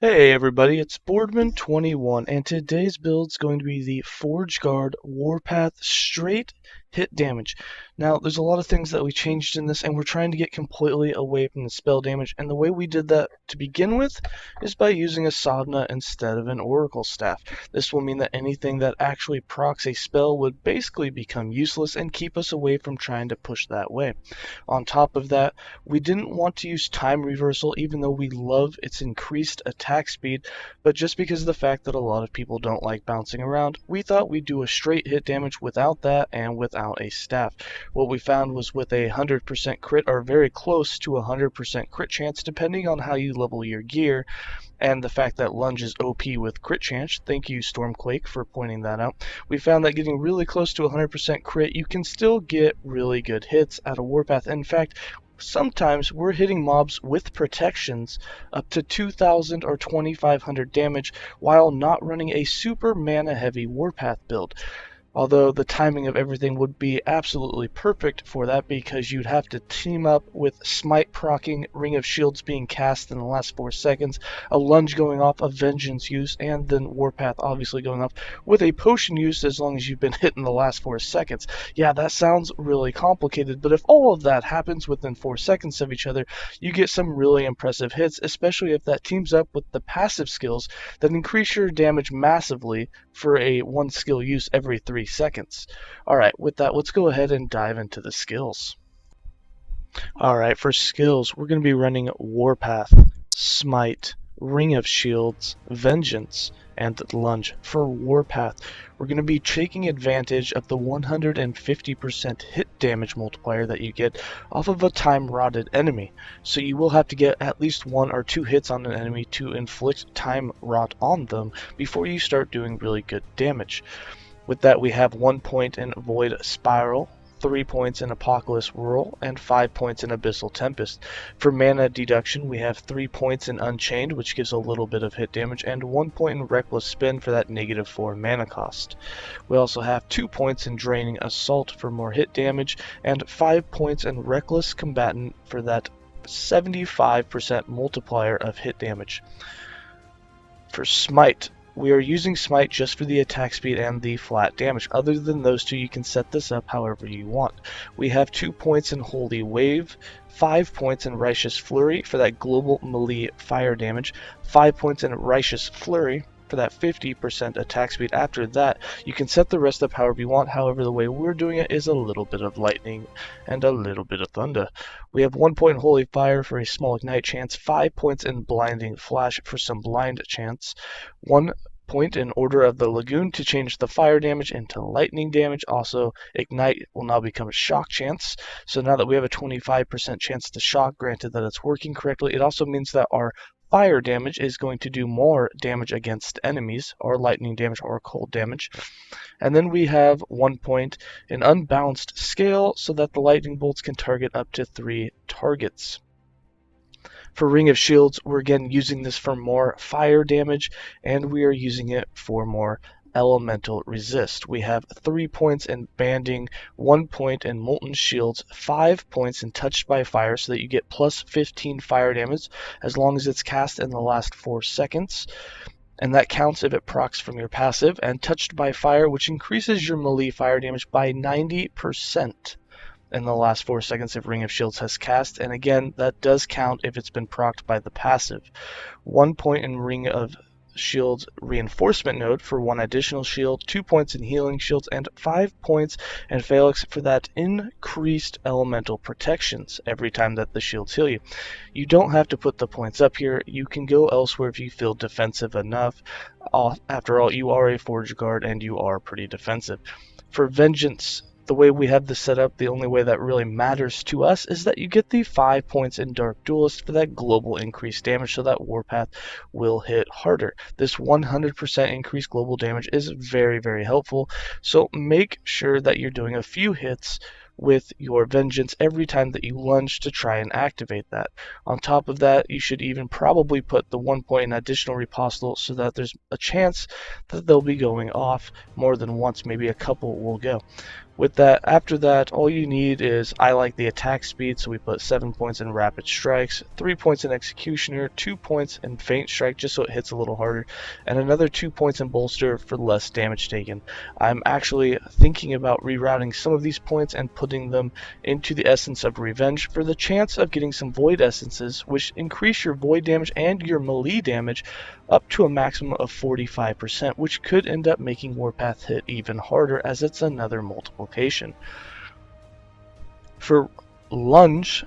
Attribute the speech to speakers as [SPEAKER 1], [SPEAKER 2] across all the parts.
[SPEAKER 1] Hey everybody, it's Boardman21, and today's build is going to be the Forge Guard Warpath straight hit damage. Now, there's a lot of things that we changed in this, and we're trying to get completely away from the spell damage, and the way we did that to begin with is by using a Sadhana instead of an Oracle Staff. This will mean that anything that actually procs a spell would basically become useless and keep us away from trying to push that way. On top of that, we didn't want to use time reversal even though we love its increased attack speed, but just because of the fact that a lot of people don't like bouncing around, we thought we'd do a straight hit damage without that and without a staff. What we found was with a 100% crit or very close to a 100% crit chance depending on how you level your gear, and the fact that Lunge is OP with crit chance, thank you Stormquake for pointing that out, we found that getting really close to 100% crit, you can still get really good hits out of Warpath. In fact, sometimes we're hitting mobs with protections up to 2000 or 2500 damage while not running a super mana heavy Warpath build. Although the timing of everything would be absolutely perfect for that because you'd have to team up with Smite proccing, Ring of Shields being cast in the last 4 seconds, a Lunge going off, a Vengeance use, and then Warpath obviously going off with a potion use as long as you've been hit in the last 4 seconds. Yeah, that sounds really complicated, but if all of that happens within 4 seconds of each other, you get some really impressive hits, especially if that teams up with the passive skills that increase your damage massively for a 1 skill use every 3 seconds. Alright, with that, let's go ahead and dive into the skills. Alright, for skills, we're going to be running Warpath, Smite, Ring of Shields, Vengeance, and Lunge. For Warpath, we're going to be taking advantage of the 150% hit damage multiplier that you get off of a time-rotted enemy. So you will have to get at least 1 or 2 hits on an enemy to inflict time rot on them before you start doing really good damage. With that, we have 1 point in Void Spiral, 3 points in Apocalypse Whirl, and 5 points in Abyssal Tempest. For mana deduction, we have 3 points in Unchained, which gives a little bit of hit damage, and 1 point in Reckless Spin for that -4 mana cost. We also have 2 points in Draining Assault for more hit damage, and 5 points in Reckless Combatant for that 75% multiplier of hit damage. For Smite, we are using Smite just for the attack speed and the flat damage. Other than those two, you can set this up however you want. We have 2 points in Holy Wave, 5 points in Righteous Flurry for that global melee fire damage, 5 points in Righteous Flurry for that 50% attack speed. After that, you can set the rest up however you want. However, the way we're doing it is a little bit of lightning and a little bit of thunder. We have 1 point in Holy Fire for a small ignite chance, 5 points in Blinding Flash for some blind chance, 1 point in Order of the Lagoon to change the fire damage into lightning damage. Also, Ignite will now become a shock chance. So now that we have a 25% chance to shock, granted that it's working correctly, it also means that our fire damage is going to do more damage against enemies, or lightning damage, or cold damage. And then we have 1 point in Unbalanced Scale so that the lightning bolts can target up to 3 targets. For Ring of Shields, we're again using this for more fire damage, and we are using it for more elemental resist. We have 3 points in Banding, 1 point in Molten Shields, 5 points in Touched by Fire so that you get plus 15 fire damage as long as it's cast in the last 4 seconds. And that counts if it procs from your passive, and Touched by Fire, which increases your melee fire damage by 90% in the last 4 seconds if Ring of Shields has cast, and again, that does count if it's been procced by the passive. 1 point in Ring of Shields Reinforcement Node for 1 additional shield, 2 points in Healing Shields, and 5 points in Phalanx for that increased elemental protections every time that the shields heal you. You don't have to put the points up here, you can go elsewhere if you feel defensive enough. After all, you are a Forge Guard and you are pretty defensive. For Vengeance, the way we have this set up, the only way that really matters to us is that you get the 5 points in Dark Duelist for that global increased damage, so that Warpath will hit harder. This 100% increased global damage is very, very helpful, so make sure that you're doing a few hits with your Vengeance every time that you lunge to try and activate that. On top of that, you should even probably put the 1 point in additional riposte so that there's a chance that they'll be going off more than once. Maybe a couple will go. With that, after that, all you need is, I like the attack speed, so we put 7 points in Rapid Strikes, 3 points in Executioner, 2 points in Faint Strike, just so it hits a little harder, and another 2 points in Bolster for less damage taken. I'm actually thinking about rerouting some of these points and putting them into the Essence of Revenge for the chance of getting some Void Essences, which increase your Void damage and your melee damage up to a maximum of 45%, which could end up making Warpath HIT even harder as it's another multiplication. For Lunge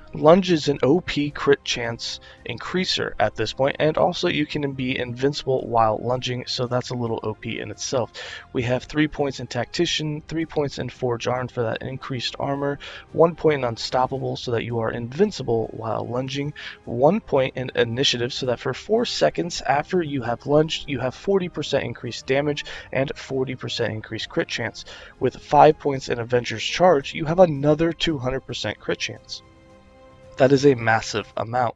[SPEAKER 1] is an OP crit chance increaser at this point, and also you can be invincible while lunging, so that's a little OP in itself. We have 3 points in Tactician, 3 points in Forge Arm for that increased armor, 1 point in Unstoppable so that you are invincible while lunging, 1 point in Initiative so that for 4 seconds after you have lunged, you have 40% increased damage and 40% increased crit chance. With 5 points in Avenger's Charge, you have another 200% crit chance. That is a massive amount.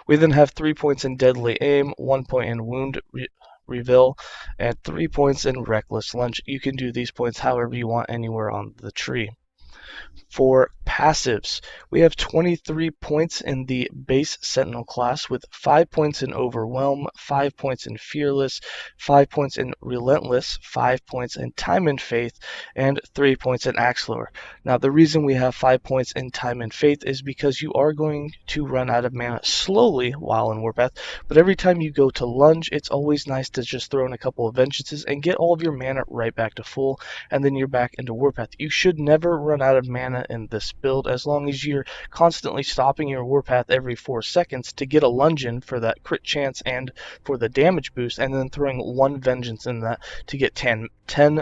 [SPEAKER 1] We then have 3 points in Deadly Aim, 1 point in Wound Reveal, and 3 points in Reckless Lunge. You can do these points however you want anywhere on the tree. For passives, we have 23 points in the base Sentinel class with 5 points in Overwhelm, 5 points in Fearless, 5 points in Relentless, 5 points in Time and Faith, and 3 points in Axe Thrower. Now, the reason we have 5 points in Time and Faith is because you are going to run out of mana slowly while in Warpath, but every time you go to lunge, it's always nice to just throw in a couple of Vengeances and get all of your mana right back to full, and then you're back into Warpath. You should never run out of mana in this build as long as you're constantly stopping your Warpath every 4 seconds to get a lunge in for that crit chance and for the damage boost, and then throwing 1 Vengeance in that to get 10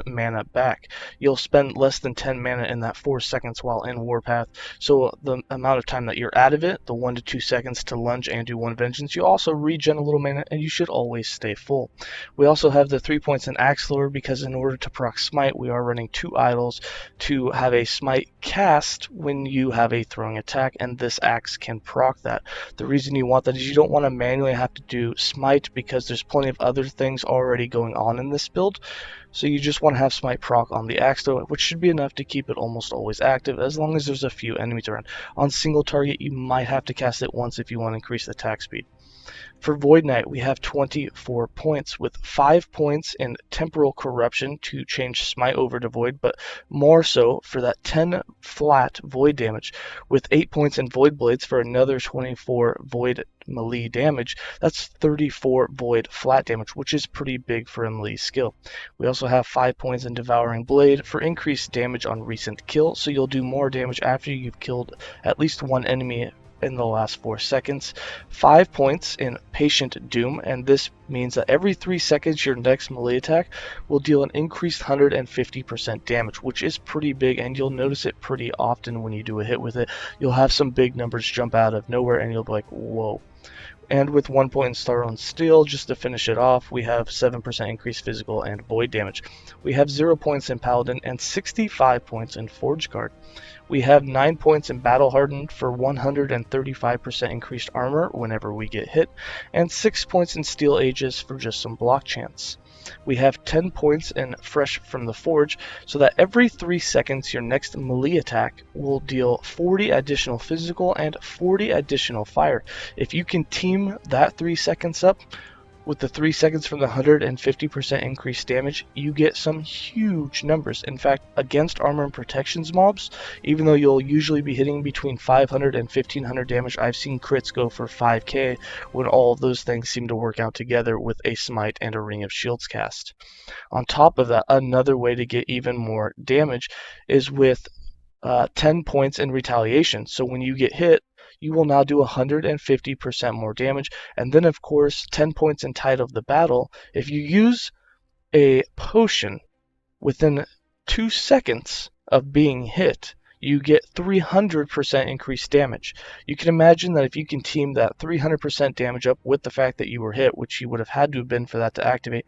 [SPEAKER 1] mana back. You'll spend less than 10 mana in that 4 seconds while in Warpath, so the amount of time that you're out of it, the 1 to 2 seconds to lunge and do 1 Vengeance, you also regen a little mana, and you should always stay full. We also have the 3 points in Axe Thrower because in order to proc Smite, we are running 2 idols to have a Smite cast when you have a throwing attack, and this axe can proc that. The reason you want that is you don't want to manually have to do Smite because there's plenty of other things already going on in this build. So you just want to have Smite proc on the axe throw, which should be enough to keep it almost always active as long as there's a few enemies around. On single target, you might have to cast it once if you want to increase the attack speed. For Void Knight, we have 24 points, with 5 points in Temporal Corruption to change Smite over to Void, but more so for that 10 flat Void damage, with 8 points in Void Blades for another 24 Void melee damage. That's 34 Void flat damage, which is pretty big for a melee skill. We also have 5 points in Devouring Blade for increased damage on recent kill, so you'll do more damage after you've killed at least one enemy in the last 4 seconds. 5 points in Patient Doom, and this means that every 3 seconds your next melee attack will deal an increased 150% damage, which is pretty big, and you'll notice it pretty often when you do a hit with it. You'll have some big numbers jump out of nowhere and you'll be like, whoa. And with 1 point in Starlone Steel, just to finish it off, we have 7% increased physical and void damage. We have 0 points in Paladin and 65 points in Forge Guard. We have 9 points in Battle Hardened for 135% increased armor whenever we get hit, and 6 points in Steel Aegis for just some block chance. We have 10 points in Fresh from the Forge, so that every 3 seconds your next melee attack will deal 40 additional physical and 40 additional fire. If you can team that 3 seconds up with the 3 seconds from the 150% increased damage, you get some huge numbers. In fact, against armor and protections mobs, even though you'll usually be hitting between 500 and 1500 damage, I've seen crits go for 5k when all of those things seem to work out together with a Smite and a Ring of Shields cast. On top of that, another way to get even more damage is with 10 points in Retaliation. So when you get hit, you will now do 150% more damage. And then, of course, 10 points in Tide of the Battle. If you use a potion within 2 seconds of being hit, you get 300% increased damage. You can imagine that if you can team that 300% damage up with the fact that you were hit, which you would have had to have been for that to activate,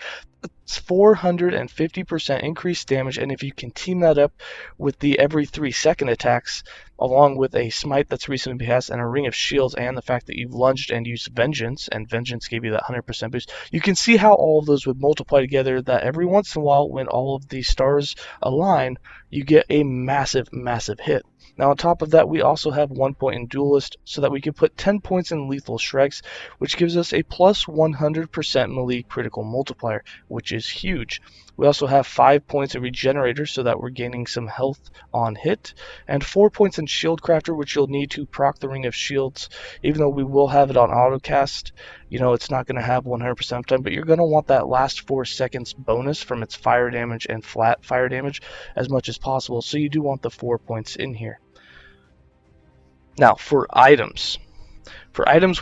[SPEAKER 1] It's 450% increased damage, and if you can team that up with the every 3-second attacks, along with a Smite that's recently passed and a Ring of Shields, and the fact that you've lunged and used Vengeance, and Vengeance gave you that 100% boost, you can see how all of those would multiply together, that every once in a while, when all of the stars align, you get a massive, massive hit. Now on top of that, we also have 1 point in Duelist, so that we can put 10 points in Lethal Strikes, which gives us a plus 100% melee critical multiplier, which is huge. We also have 5 points in Regenerator, so that we're gaining some health on hit, and 4 points in Shield Crafter, which you'll need to proc the Ring of Shields. Even though we will have it on autocast, you know, it's not going to have 100% of time, but you're going to want that last 4 seconds bonus from its fire damage and flat fire damage as much as possible, so you do want the 4 points in here. Now, for items,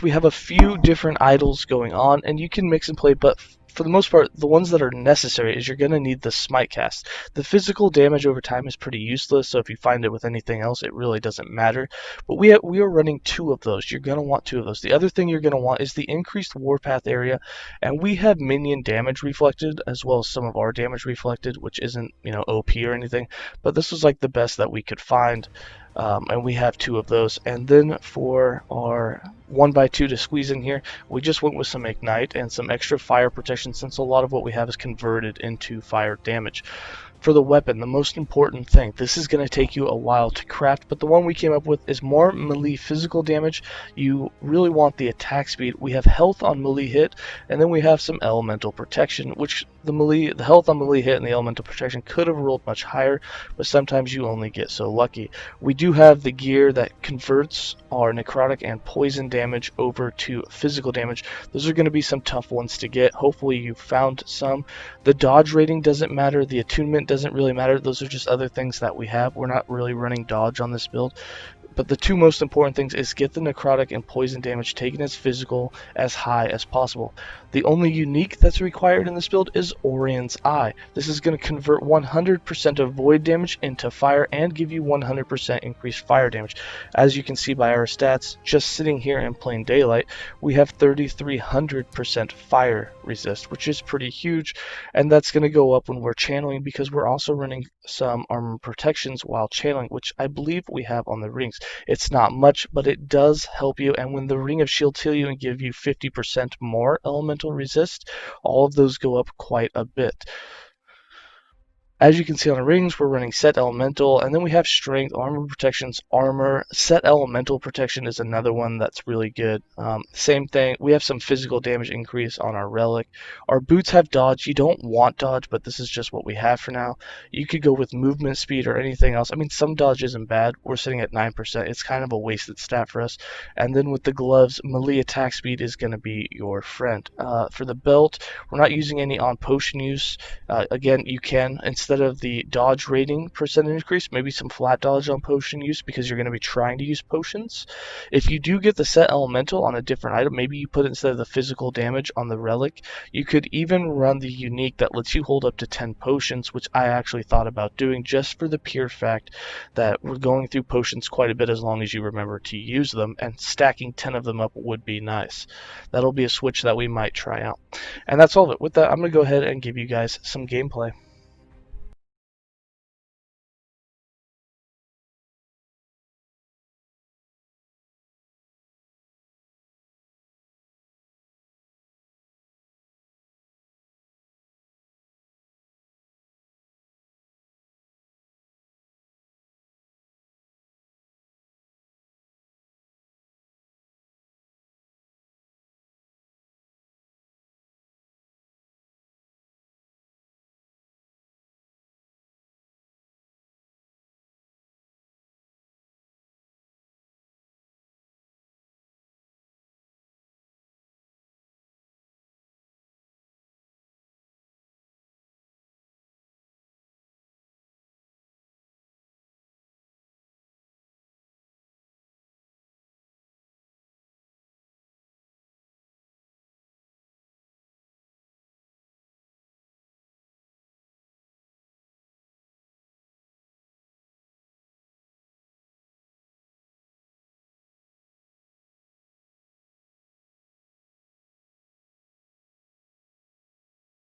[SPEAKER 1] we have a few different idols going on, and you can mix and play, but for the most part, the ones that are necessary is you're going to need the Smite cast. The physical damage over time is pretty useless, so if you find it with anything else, it really doesn't matter. But we are running 2 of those. You're going to want 2 of those. The other thing you're going to want is the increased Warpath area, and we have minion damage reflected, as well as some of our damage reflected, which isn't, you know, OP or anything, but this was like the best that we could find. And we have 2 of those. And then for our 1x2 to squeeze in here, we just went with some Ignite and some extra fire protection, since a lot of what we have is converted into fire damage. For the weapon, the most important thing, this is going to take you a while to craft, but the one we came up with is more melee physical damage. You really want the attack speed. We have health on melee hit, and then we have some elemental protection, which the health on melee hit and the elemental protection could have rolled much higher, but sometimes you only get so lucky. We do have the gear that converts our necrotic and poison damage over to physical damage. Those are going to be some tough ones to get. Hopefully you found some. The dodge rating doesn't matter. The attunement doesn't really matter. Those are just other things that we have. We're not really running dodge on this build. But the 2 most important things is get the necrotic and poison damage taken as physical as high as possible. The only unique that's required in this build is Orion's Eye. This is going to convert 100% of void damage into fire and give you 100% increased fire damage. As you can see by our stats, just sitting here in plain daylight, we have 3300% fire resist, which is pretty huge, and that's going to go up when we're channeling, because we're also running some armor protections while channeling, which I believe we have on the rings. It's not much, but it does help you, and when the Ring of Shields heal you and give you 50% more elemental resist, all of those go up quite a bit. As you can see on the rings, we're running set elemental, and then we have strength, armor protections, armor. Set elemental protection is another one that's really good. Same thing, we have some physical damage increase on our relic. Our boots have dodge. You don't want dodge, but this is just what we have for now. You could go with movement speed or anything else. I mean, some dodge isn't bad. We're sitting at 9%. It's kind of a wasted stat for us. And then with the gloves, melee attack speed is going to be your friend. For the belt, we're not using any on potion use. Again, you can, instead of the dodge rating percentage increase, maybe some flat dodge on potion use, because you're going to be trying to use potions. If you do get the set elemental on a different item, maybe you put it instead of the physical damage on the relic. You could even run the unique that lets you hold up to 10 potions, which I actually thought about doing, just for the pure fact that we're going through potions quite a bit as long as you remember to use them, and stacking 10 of them up would be nice. That'll be a switch that we might try out. And that's all of it. With that, I'm going to go ahead and give you guys some gameplay.